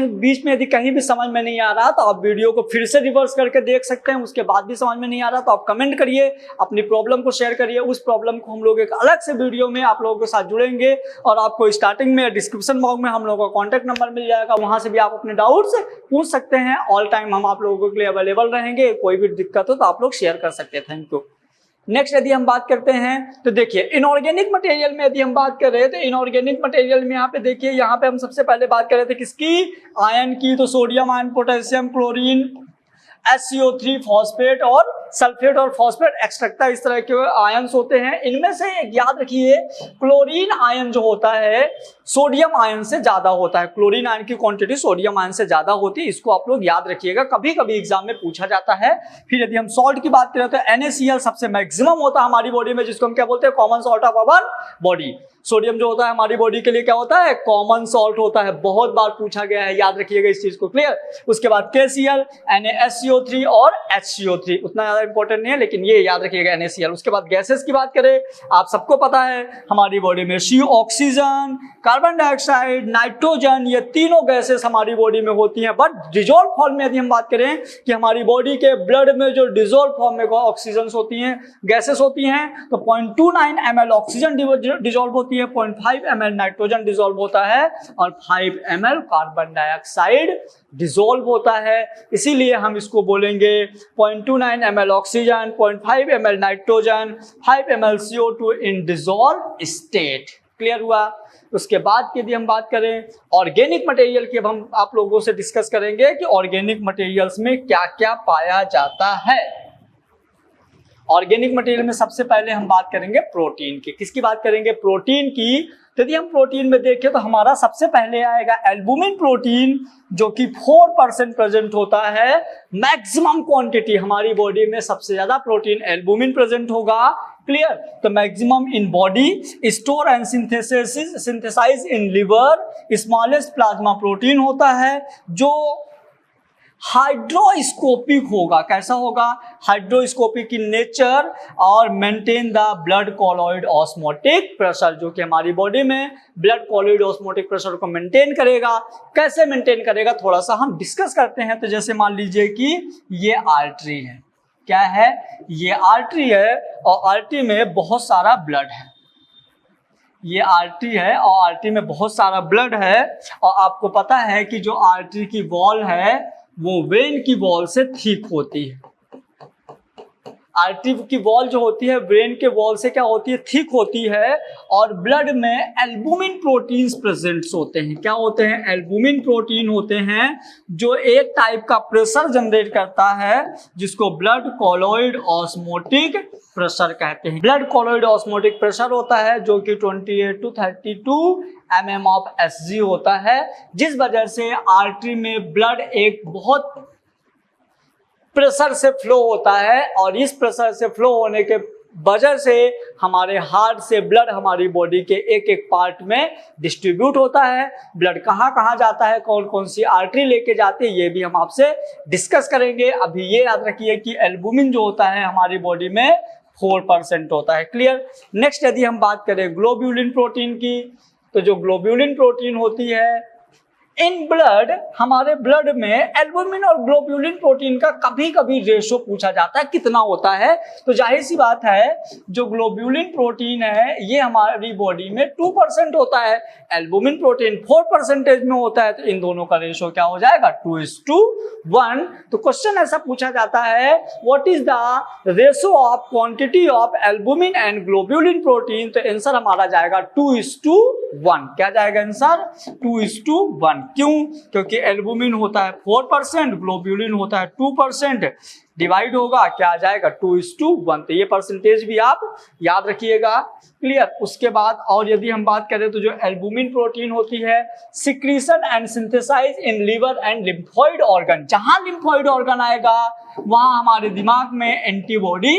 में यदि कहीं भी समझ में नहीं आ रहा तो आप वीडियो को फिर से रिवर्स करके देख सकते हैं। उसके बाद भी समझ में नहीं आ रहा तो आप कमेंट करिए, अपनी प्रॉब्लम को शेयर करिए। उस प्रॉब्लम को हम लोग एक अलग से वीडियो में आप लोगों के साथ जुड़ेंगे और आपको स्टार्टिंग में डिस्क्रिप्शन बॉक्स में हम लोगों का कॉन्टैक्ट नंबर मिल जाएगा, वहां से भी आप अपने डाउट्स पूछ सकते हैं। ऑल टाइम हम आप लोगों के लिए अवेलेबल रहेंगे। कोई भी दिक्कत हो तो आप लोग शेयर कर सकते हैं। Thank you. नेक्स्ट यदि हम बात करते हैं तो देखिए इनऑर्गेनिक मटेरियल में यदि हम बात कर रहे हैं तो इनऑर्गेनिक मटेरियल में यहाँ पे देखिए, यहाँ पे हम सबसे पहले बात कर रहे थे किसकी, आयन की। तो sodium ion, potassium, chlorine, SCO3 phosphate और सल्फेट और फॉस्फेट एक्सट्रैक्टा, इस तरह के आयंस होते हैं। इनमें से एक याद रखिए, क्लोरीन आयन जो होता है सोडियम आयन से ज्यादा होता है। क्लोरीन आयन की क्वांटिटी सोडियम आयन से ज्यादा होती है, इसको आप लोग याद रखिएगा, कभी कभी एग्जाम में पूछा जाता है। फिर यदि हम सॉल्ट की बात करें तो NaCl सबसे मैक्सिमम होता है हमारी बॉडी में, जिसको हम क्या बोलते हैं, common salt of our body. Sodium जो होता है हमारी बॉडी के लिए क्या होता है, कॉमन सॉल्ट होता है। बहुत बार पूछा गया है, याद रखिएगा इस चीज को। क्लियर। उसके बाद KCl, NaSCO3 और HCO3 उतना ज्यादा इंपॉर्टेंट नहीं है, लेकिन ये याद रखिएगा NaCl। उसके बाद गैसेस की बात करें, आप सबको पता है हमारी बॉडी में CO, oxygen, carbon dioxide, nitrogen, ये तीनों गैसेस हमारी बॉडी में होती हैं। बट डिजोल्व फॉर्म में यदि हम बात करें कि हमारी बॉडी के ब्लड में जो डिजोल्व फॉर्म में ऑक्सीजन होती हैं, गैसेस होती हैं, तो 0.29 ml ऑक्सीजन डिजोल्व होती है, 0.5 ml नाइट्रोजन डिजोल्व होता है और 5 ml कार्बन डाइऑक्साइड डिजोल्व होता है। इसीलिए हम इसको बोलेंगे 0.29 ml oxygen, 0.5 ml nitrogen, 5 ml CO2 इन डिजोल्व स्टेट। क्लियर हुआ। उसके बाद यदि हम बात करें ऑर्गेनिक मटेरियल की, अब हम आप लोगों से डिस्कस करेंगे कि ऑर्गेनिक मटेरियल्स में क्या क्या पाया जाता है। ऑर्गेनिक मटेरियल में सबसे पहले हम बात करेंगे प्रोटीन की। किसकी बात करेंगे, प्रोटीन की। यदि हम प्रोटीन में देखें तो हमारा सबसे पहले आएगा एल्बुमिन प्रोटीन, जो कि 4% प्रेजेंट होता है। मैक्सिमम क्वांटिटी हमारी बॉडी में सबसे ज्यादा प्रोटीन एल्बुमिन प्रेजेंट होगा। क्लियर। तो maximum in body, store and synthesize in liver. Smallest plasma protein होता है जो हाइड्रोस्कोपिक होगा। कैसा होगा, हाइड्रोस्कोपिक इन नेचर और maintain the blood colloid osmotic pressure, जो कि हमारी बॉडी में ब्लड कॉलोइड ऑस्मोटिक प्रेशर को मेंटेन करेगा। कैसे मेंटेन करेगा, थोड़ा सा हम डिस्कस करते हैं। तो जैसे मान लीजिए कि ये आर्टरी है, क्या है, ये आर्टरी है और आर्टरी में बहुत सारा ब्लड है। ये आर्टरी है और आर्टरी में बहुत सारा ब्लड है। और आपको पता है कि जो आर्टरी की वॉल है वो वेन की वॉल से थिक होती है। आर्टरी की वॉल जो होती है वेन के वॉल से क्या होती है, थिक होती है। और ब्लड में एल्बुमिन प्रोटीन्स प्रेजेंट होते हैं। क्या होते हैं, एल्बुमिन प्रोटीन होते हैं जो एक टाइप का प्रेशर जनरेट करता है, जिसको ब्लड कॉलोइड ऑस्मोटिक प्रेशर कहते हैं। ब्लड कॉलोइड ऑस्मोटिक प्रेशर होता है जो कि 28 to 32 mm ऑफ Hg होता है, जिस वजह से आर्टरी में ब्लड एक बहुत प्रेशर से फ्लो होता है। और इस प्रेशर से फ्लो होने के वजह से हमारे हार्ट से ब्लड हमारी बॉडी के एक एक पार्ट में डिस्ट्रीब्यूट होता है। ब्लड कहाँ कहाँ जाता है, कौन कौन सी आर्टरी लेके जाती है, ये भी हम आपसे डिस्कस करेंगे। अभी ये याद रखिए कि एल्बुमिन जो होता है हमारी बॉडी में 4% होता है। क्लियर। नेक्स्ट यदि हम बात करें ग्लोब्यूलिन प्रोटीन की, तो जो ग्लोब्यूलिन प्रोटीन होती है इन ब्लड, हमारे ब्लड में एल्बुमिन और ग्लोब्यूलिन प्रोटीन का कभी कभी रेशो पूछा जाता है कितना होता है। तो जाहिर सी बात है जो ग्लोब्यूलिन प्रोटीन है ये हमारी बॉडी में 2% होता है, एल्बुमिन प्रोटीन 4% में होता है। तो इन दोनों का रेशो क्या हो जाएगा, 2:1। तो क्वेश्चन ऐसा पूछा जाता है what is the ratio of quantity of albumin and globulin protein. तो आंसर हमारा जाएगा 2:1। क्या जाएगा आंसर, 2:1। क्यों, क्योंकि एल्बुमिन होता है 4%, ग्लोब्यूलिन होता है 2%, डिवाइड होगा क्या आ जाएगा 2:1। तो ये परसेंटेज भी आप याद रखिएगा। क्लियर। उसके बाद और यदि हम बात करें तो जो एल्बुमिन प्रोटीन होती है secretion and synthesize in liver and lymphoid organ. जहां लिम्फोइड ऑर्गन आएगा वहां हमारे दिमाग में एंटीबॉडी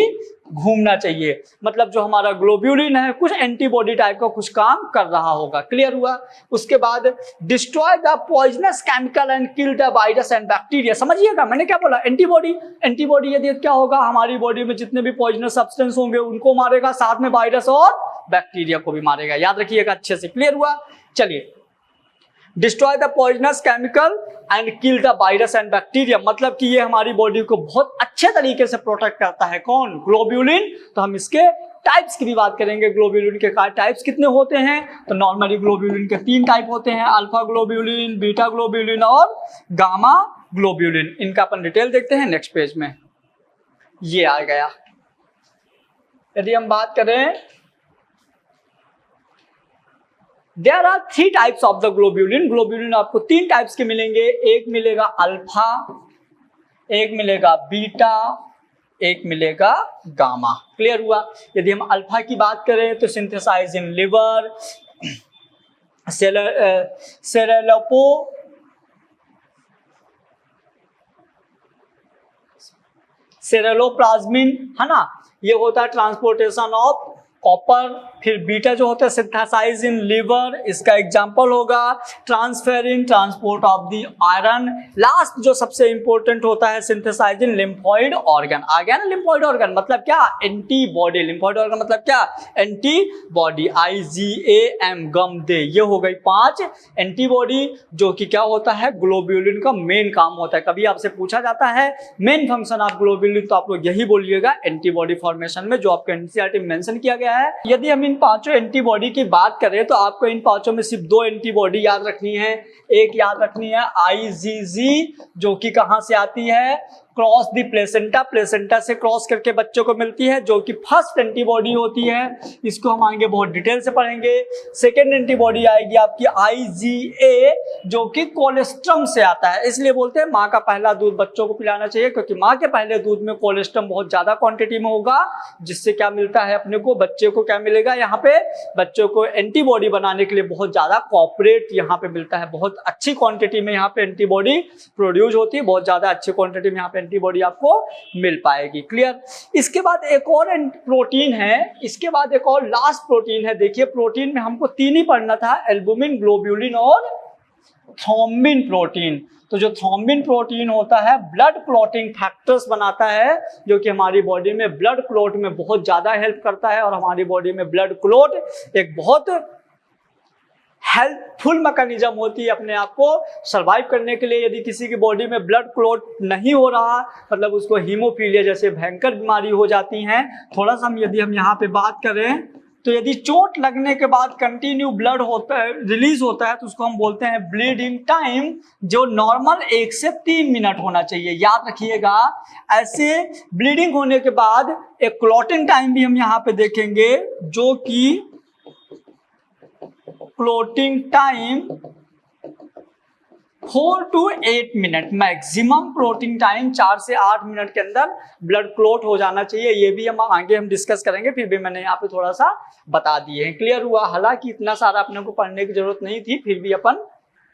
घूमना चाहिए, मतलब जो हमारा ग्लोब्यूलिन है कुछ एंटीबॉडी टाइप का कुछ काम कर रहा होगा। क्लियर हुआ। उसके बाद destroy the poisonous chemical and kill the virus and bacteria. समझिएगा मैंने क्या बोला, एंटीबॉडी। एंटीबॉडी यदि क्या होगा, हमारी बॉडी में जितने भी पॉइजनस सब्सटेंस होंगे उनको मारेगा, साथ में वायरस और बैक्टीरिया को भी मारेगा। याद रखिएगा अच्छे से। क्लियर हुआ। चलिए, destroy the poisonous chemical and kill the virus and bacteria, मतलब कि ये हमारी बॉडी को बहुत अच्छे तरीके से प्रोटेक्ट करता है। कौन, ग्लोब्यूलिन। तो हम इसके टाइप्स की भी बात करेंगे। ग्लोब्यूलिन के टाइप्स कितने होते हैं, तो नॉर्मली ग्लोब्यूलिन के 3 टाइप होते हैं, अल्फा ग्लोब्यूलिन, बीटा ग्लोब्यूलिन और गामा ग्लोब्यूलिन। इनका अपन डिटेल देखते हैं नेक्स्ट पेज में। ये आ गया। यदि हम बात करें, there are 3 types of the globulin. Globulin आपको 3 टाइप्स के मिलेंगे, एक मिलेगा अल्फा, एक मिलेगा बीटा, एक मिलेगा गामा। क्लियर हुआ। यदि हम अल्फा की बात करें तो सिंथेसाइज इन लिवर, सेरेलोप्लाज्मिन, है ना, ये होता है ट्रांसपोर्टेशन ऑफ कॉपर। फिर बीटा जो होता है सिंथेसाइज इन लिवर, इसका एग्जांपल होगा transferrin, transport of the iron. Last जो सबसे इंपॉर्टेंट होता है सिंथेसाइज इन लिम्फोइड ऑर्गन। आ गया ना लिम्फोइड ऑर्गन, मतलब क्या, एंटीबॉडी। लिम्फोइड ऑर्गन मतलब क्या, एंटीबॉडी। IgA गम दे, ये हो गई 5 एंटीबॉडी, जो कि क्या होता है, ग्लोब्यूलिन का मेन काम होता है। कभी आपसे पूछा जाता है मेन फंक्शन ऑफ ग्लोब्यूलिन, तो आप लोग यही बोलिएगा एंटीबॉडी फॉर्मेशन में, जो आपके एनसीईआरटी में मेंशन किया गया है। यदि हम इन 5 एंटीबॉडी की बात करें तो आपको इन 5 में सिर्फ 2 एंटीबॉडी याद रखनी है। एक याद रखनी है IgG, जो कि कहां से आती है, क्रॉस दी प्लेसेंटा, प्लेसेंटा से क्रॉस करके बच्चों को मिलती है, जो कि फर्स्ट एंटीबॉडी होती है। इसको हम आगे बहुत डिटेल से पढ़ेंगे। सेकेंड एंटीबॉडी आएगी आपकी IgA, जो कि कोलेस्ट्रम से आता है। इसलिए बोलते हैं माँ का पहला दूध बच्चों को पिलाना चाहिए, क्योंकि माँ के पहले दूध में कोलेस्ट्रम बहुत ज्यादा क्वांटिटी में होगा, जिससे क्या मिलता है अपने को, बच्चे को क्या मिलेगा, यहाँ पे बच्चों को एंटीबॉडी बनाने के लिए बहुत ज्यादा कॉपरेट यहाँ पे मिलता है। बहुत अच्छी क्वांटिटी में यहाँ पे एंटीबॉडी प्रोड्यूस होती है, बहुत ज्यादा अच्छी क्वांटिटी में यहाँ पे एंटीबॉडी आपको मिल पाएगी। क्लियर। इसके बाद एक और प्रोटीन है, इसके बाद एक और लास्ट प्रोटीन है। देखिए प्रोटीन में हमको 3 ही पढ़ना था, एल्बुमिन, ग्लोब्यूलिन और थ्रोम्बिन प्रोटीन। तो जो थ्रोम्बिन प्रोटीन होता है ब्लड क्लॉटिंग फैक्टर्स बनाता है, जो कि हमारी बॉडी में ब्लड क्लॉट में बहुत ज्यादा हेल्प करता है। और हमारी बॉडी में ब्लड क्लॉट एक बहुत हेल्पफुल मैकेनिज्म होती है अपने आप को सर्वाइव करने के लिए। यदि किसी की बॉडी में ब्लड क्लॉट नहीं हो रहा, मतलब उसको हीमोफीलिया जैसे भयंकर बीमारी हो जाती हैं। थोड़ा सा यदि हम यहाँ पे बात करें तो यदि चोट लगने के बाद कंटिन्यू ब्लड होता है, रिलीज होता है, तो उसको हम बोलते हैं ब्लीडिंग टाइम, जो नॉर्मल 1 से 3 मिनट होना चाहिए। याद रखिएगा। ऐसे ब्लीडिंग होने के बाद एक क्लॉटिंग टाइम भी हम यहाँ पे देखेंगे, जो कि clotting time 4 to 8 minute, maximum clotting time 4 से 8 मिनट के अंदर ब्लड क्लॉट हो जाना चाहिए। ये भी हम आगे डिस्कस करेंगे, फिर भी मैंने यहाँ पे थोड़ा सा बता दिए हैं। क्लियर हुआ। हालांकि इतना सारा अपने को पढ़ने की जरूरत नहीं थी, फिर भी अपन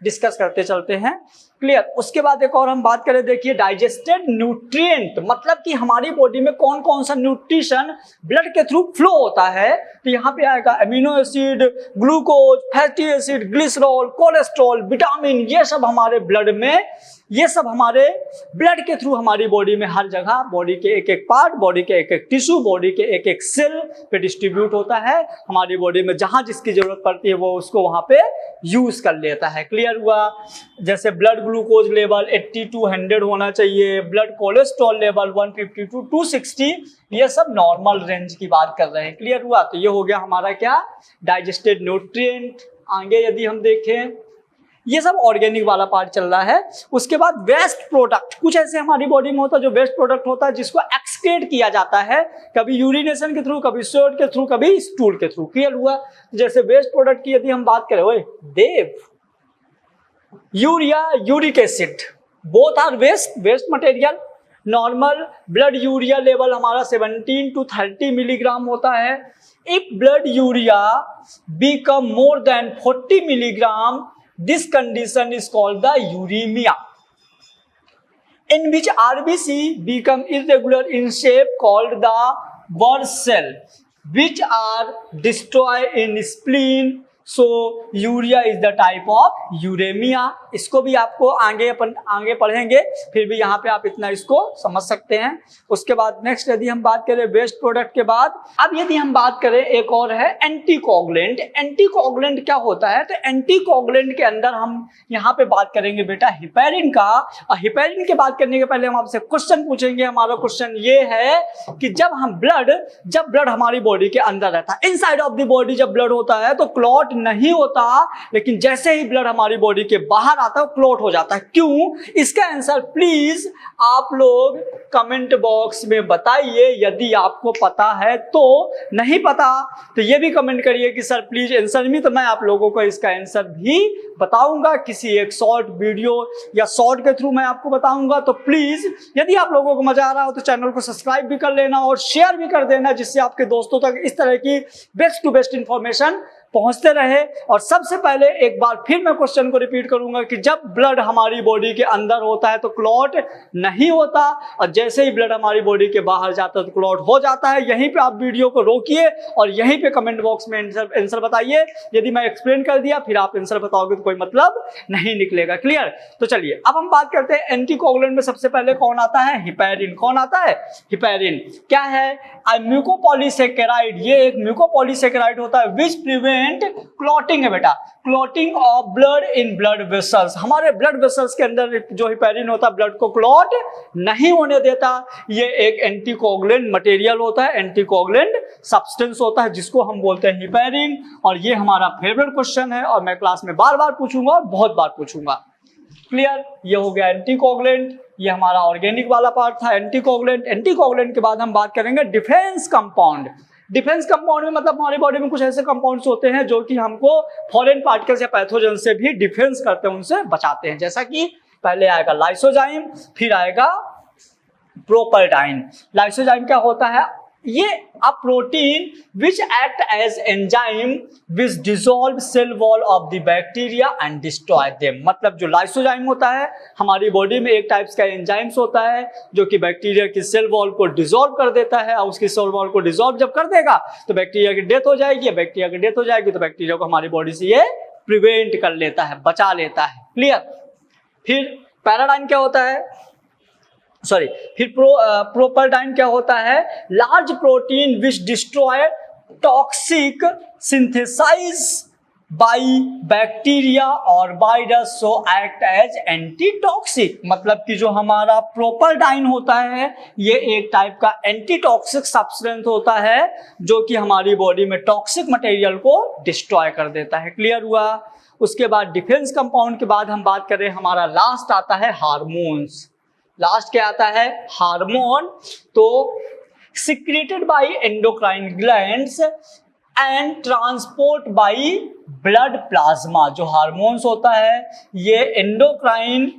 डिस्कस करते चलते हैं। क्लियर। उसके बाद एक और हम बात करें, देखिए डाइजेस्टेड न्यूट्रिएंट, मतलब कि हमारी बॉडी में कौन कौन सा न्यूट्रिशन ब्लड के थ्रू फ्लो होता है। तो यहाँ पे आएगा amino acid, glucose, fatty acid, glycerol, cholesterol, vitamin, ये सब हमारे ब्लड में, ये सब हमारे ब्लड के थ्रू हमारी बॉडी में हर जगह, बॉडी के एक एक पार्ट, बॉडी के एक एक टिश्यू, बॉडी के एक एक सेल पे डिस्ट्रीब्यूट होता है। हमारी बॉडी में जहां जिसकी जरूरत पड़ती है वो उसको वहां पे यूज कर लेता है। क्लियर हुआ। जैसे ब्लड ग्लूकोज लेवल 80 to 100 होना चाहिए, ब्लड कोलेस्ट्रॉल लेवल 150 to 260, ये सब नॉर्मल रेंज की बात कर रहे हैं। क्लियर हुआ। तो ये हो गया हमारा क्या, डाइजेस्टेड न्यूट्रिएंट। आगे यदि हम देखें, ये सब ऑर्गेनिक वाला पार्ट चल रहा है। उसके बाद वेस्ट प्रोडक्ट, कुछ ऐसे हमारी बॉडी में होता है जो वेस्ट प्रोडक्ट होता है जिसको एक्सक्रीट किया जाता है, कभी यूरिनेशन के थ्रू, कभी स्वेट के थ्रू, कभी स्टूल के थ्रू। क्लियर हुआ। जैसे वेस्ट प्रोडक्ट की यदि हम बात करें, ओए देव, urea, uric acid, both are waste material. Normal blood urea level हमारा 17 to 30 मिलीग्राम होता है। If blood urea become more than 40 milligram, this condition is called the uremia, in which RBC become irregular in shape called the Burr cell, which are destroyed in spleen. So urea is the type of uraemia. इसको भी आपको आगे पढ़ेंगे, फिर भी यहाँ पे आप इतना इसको समझ सकते हैं। उसके बाद नेक्स्ट यदि हम बात करें वेस्ट प्रोडक्ट के बाद, अब यदि हम बात करें, एक और है एंटीकोगुलेंट। एंटीकोगुलेंट क्या होता है, तो एंटीकोगुलेंट के अंदर हम यहाँ पे बात करेंगे बेटा हिपैरिन का। और हिपैरिन के बात करने के पहले हम आपसे क्वेश्चन पूछेंगे। हमारा क्वेश्चन ये है कि जब ब्लड हमारी बॉडी के अंदर रहता है, इनसाइड ऑफ द बॉडी जब ब्लड होता है तो क्लॉट नहीं होता, लेकिन जैसे ही ब्लड हमारी बॉडी के बाहर आता है क्लॉट हो जाता है। क्यों? इसका आंसर प्लीज आप लोग कमेंट बॉक्स में बताइए। यदि आपको पता है तो, नहीं पता तो ये भी कमेंट करिए कि सर प्लीज आंसर मी, तो मैं आप लोगों को इसका आंसर भी बताऊंगा किसी एक शॉर्ट वीडियो या शॉर्ट के थ्रू मैं आपको बताऊंगा। तो प्लीज यदि आप लोगों को मजा आ रहा हो तो चैनल को सब्सक्राइब भी कर लेना और शेयर भी कर देना, जिससे आपके दोस्तों तक इस तरह की बेस्ट टू बेस्ट इंफॉर्मेशन पहुंचते रहे। और सबसे पहले एक बार फिर मैं क्वेश्चन को रिपीट करूंगा कि जब ब्लड हमारी बॉडी के अंदर होता है तो क्लॉट नहीं होता, और जैसे ही ब्लड हमारी बॉडी के बाहर जाता है तो क्लॉट हो जाता है। यहीं पे आप वीडियो को रोकिए और यहीं पे कमेंट बॉक्स में आंसर बताइए। यदि मैं एक्सप्लेन कर दिया फिर आप आंसर बताओगे तो कोई मतलब नहीं निकलेगा। क्लियर। तो चलिए अब हम बात करते हैं एंटीकोगुलेंट में सबसे पहले कौन आता है, हिपैरिन। कौन आता है, हिपैरिन। क्या है, म्यूकोपॉलीसेकेराइड। ये एक म्यूकोपॉलीसेकेराइड होता है विच प्रिवेंट क्लॉटिंग है बेटा, clotting of blood in blood vessels. हमारे ब्लड वेसल्स के अंदर जो हिपैरिन होता है ब्लड को क्लॉट नहीं होने देता। ये एक एंटीकोगुलेंट मटेरियल होता है, एंटीकोगुलेंट सब्सटेंस होता है जिसको हम बोलते हैं हिपैरिन। और ये हमारा फेवरेट क्वेश्चन है और मैं क्लास में बार बार पूछूंगा और बहुत बार पूछूंगा। क्लियर। ये हो गया एंटीकोगुलेंट, ये हमारा ऑर्गेनिक वाला पार्ट था एंटीकोगुलेंट। एंटीकोगुलेंट के बाद हम बात करेंगे डिफेंस कंपाउंड। डिफेंस कंपाउंड में मतलब हमारी बॉडी में कुछ ऐसे कंपाउंड्स होते हैं जो कि हमको फॉरेन पार्टिकल्स या पैथोजन से भी डिफेंस करते हैं, उनसे बचाते हैं। जैसा कि पहले आएगा लाइसोजाइम, फिर आएगा प्रोपरडाइन। लाइसोजाइम क्या होता है, ये a protein which act as enzyme which dissolve cell wall of the bacteria and destroy them. मतलब जो लाइसोजाइम होता है हमारी बॉडी में एक टाइप्स का एंजाइम्स होता है जो कि बैक्टीरिया की सेल वॉल को डिसॉल्व कर देता है, और उसकी सेल वॉल को डिसॉल्व जब कर देगा तो बैक्टीरिया की डेथ हो जाएगी। बैक्टीरिया की डेथ हो जाएगी तो बैक्टीरिया को हमारी बॉडी से ये प्रिवेंट कर लेता है, बचा लेता है। क्लियर। फिर पैराडाइन क्या होता है, फिर प्रोपरडाइन क्या होता है, large protein which destroy toxic synthesize by bacteria और virus so act as antitoxic. मतलब कि जो हमारा प्रोपरडाइन होता है ये एक टाइप का एंटीटॉक्सिक सब्सटेंस होता है जो कि हमारी बॉडी में टॉक्सिक मटेरियल को डिस्ट्रॉय कर देता है। क्लियर हुआ। उसके बाद डिफेंस कंपाउंड के बाद हम बात करें, हमारा लास्ट आता है हार्मोन्स। लास्ट क्या आता है, हार्मोन। तो secreted by endocrine glands and transport by blood plasma. जो हार्मोन्स होता है ये एंडोक्राइन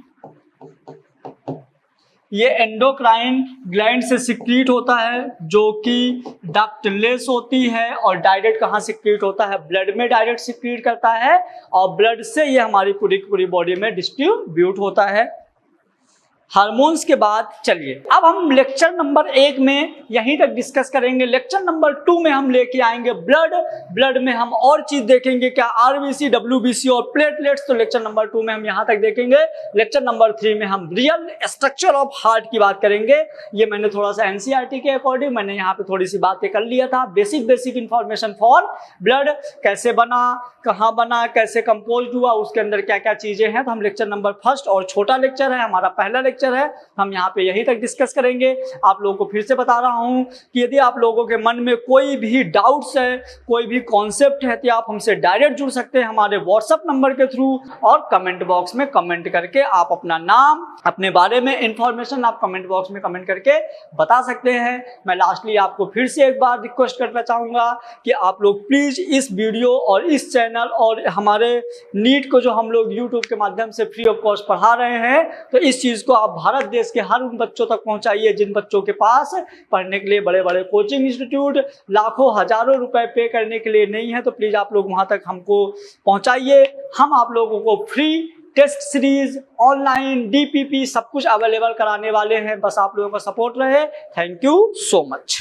ये एंडोक्राइन ग्लैंड से सिक्रीट होता है, जो कि डक्टलेस होती है और डायरेक्ट कहाँ सिक्रीट होता है, ब्लड में डायरेक्ट सिक्रीट करता है और ब्लड से ये हमारी पूरी पूरी बॉडी में डिस्ट्रीब्यूट होता है। हार्मोन्स के बाद चलिए अब हम लेक्चर नंबर 1 में यहीं तक डिस्कस करेंगे। लेक्चर नंबर 2 में हम लेके आएंगे ब्लड में हम और चीज देखेंगे, क्या आरबीसी, डब्ल्यूबीसी और प्लेटलेट्स, तो लेक्चर नंबर 2 में हम यहां तक देखेंगे। लेक्चर नंबर 3 में हम रियल स्ट्रक्चर ऑफ हार्ट की बात करेंगे। ये मैंने थोड़ा सा एनसीईआरटी के अकॉर्डिंग मैंने यहाँ पे थोड़ी सी बातें कर लिया था, बेसिक इंफॉर्मेशन फॉर ब्लड, कैसे बना, कहाँ बना, कैसे कंपोज हुआ, उसके अंदर क्या क्या चीजें हैं। तो हम लेक्चर नंबर 1 और छोटा लेक्चर है, हमारा पहला लेक्चर है, हम यहाँ पे यहीं तक डिस्कस करेंगे। आप लोगों को फिर से बता रहा हूँ कि यदि आप लोगों के मन में कोई भी डाउट्स है, कोई भी कॉन्सेप्ट है, तो आप हमसे डायरेक्ट जुड़ सकते हैं हमारे व्हाट्सएप नंबर के थ्रू, और कमेंट बॉक्स में कमेंट करके आप अपना नाम, अपने बारे में इंफॉर्मेशन आप कमेंट बॉक्स में कमेंट करके बता सकते हैं। मैं लास्टली आपको फिर से एक बार रिक्वेस्ट करना चाहूंगा कि आप लोग प्लीज इस वीडियो और इस चैनल और हमारे नीट को जो हम लोग यूट्यूब के माध्यम से फ्री ऑफ कॉस्ट पढ़ा रहे हैं, तो इस चीज को आप भारत देश के हर उन बच्चों तक पहुंचाइए जिन बच्चों के पास पढ़ने के लिए बड़े बड़े कोचिंग इंस्टीट्यूट लाखों हजारों रुपए पे करने के लिए नहीं है। तो प्लीज आप लोग वहां तक हमको पहुंचाइए। हम आप लोगों को free test series, online, DPP सब कुछ अवेलेबल कराने वाले हैं, बस आप लोगों का सपोर्ट रहे। Thank you so much.